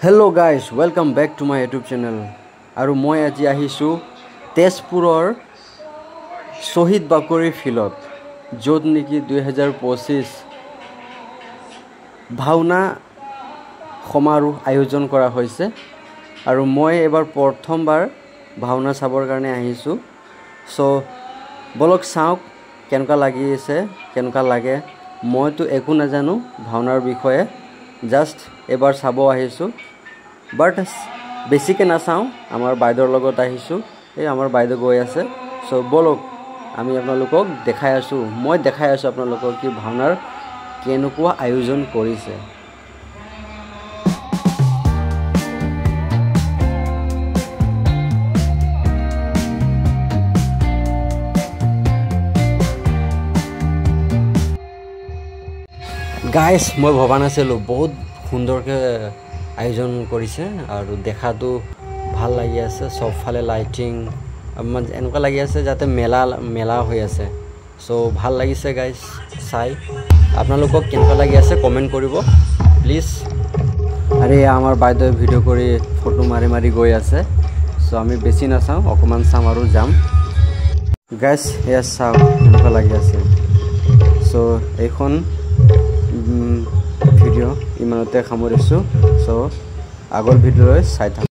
Hello guys, welcome back to my YouTube channel. আৰু মই আজি আহিছো তেজপুৰৰ শহীদ বাকৰি ফিল্ডত য'ত নেকি 2025 ভাওনা সমাৰোহ আয়োজন কৰা হৈছে আৰু মই এবাৰ প্ৰথমবাৰ ভাওনা চাবৰ কাৰণে আহিছো সো বলক চাওক কেনেকা লাগি আছে কেনেকা লাগে মইতো একো নাজানো ভাওনাৰ বিষয়ে জাস্ট এবাৰ চাব আহিছো বাট বেছিকে না চাও আমাৰ বাইদৰ লগত আহিছো এই আমাৰ বাইদ গৈ আছে সো বলক আমি আপোনালোকক দেখাই আছো মই দেখাই আছো আপোনালোকক কি ভাওনাৰ কেনেকুৱা আয়োজন কৰিছে গাইস মই ভবা নাছিলো বহুত সুন্দৰকে আয়োজন কৰিছে আৰু দেখাটো ভাল লাগি আছে সবফালে লাইটিং এনেকুৱা লাগি আছে যাতে মেলা হৈ আছে সো ভাল লাগিছে গাইস চাই আপোনালোকক কেনেকুৱা লাগি আছে কমেন্ট কৰিব প্লিজ আৰে আমাৰ বাইদেউ ভিডিও কৰি ফটো মাৰি গৈ আছে সো আমি বেছি না চাও অকমান চাম আৰু যাম গাইস এয়া চাও কেনেকুৱা লাগি আছে সো এইখন ভিডিও ইমানতে সামৰিছো সো আগৰ ভিডিওলৈ চাই থাকক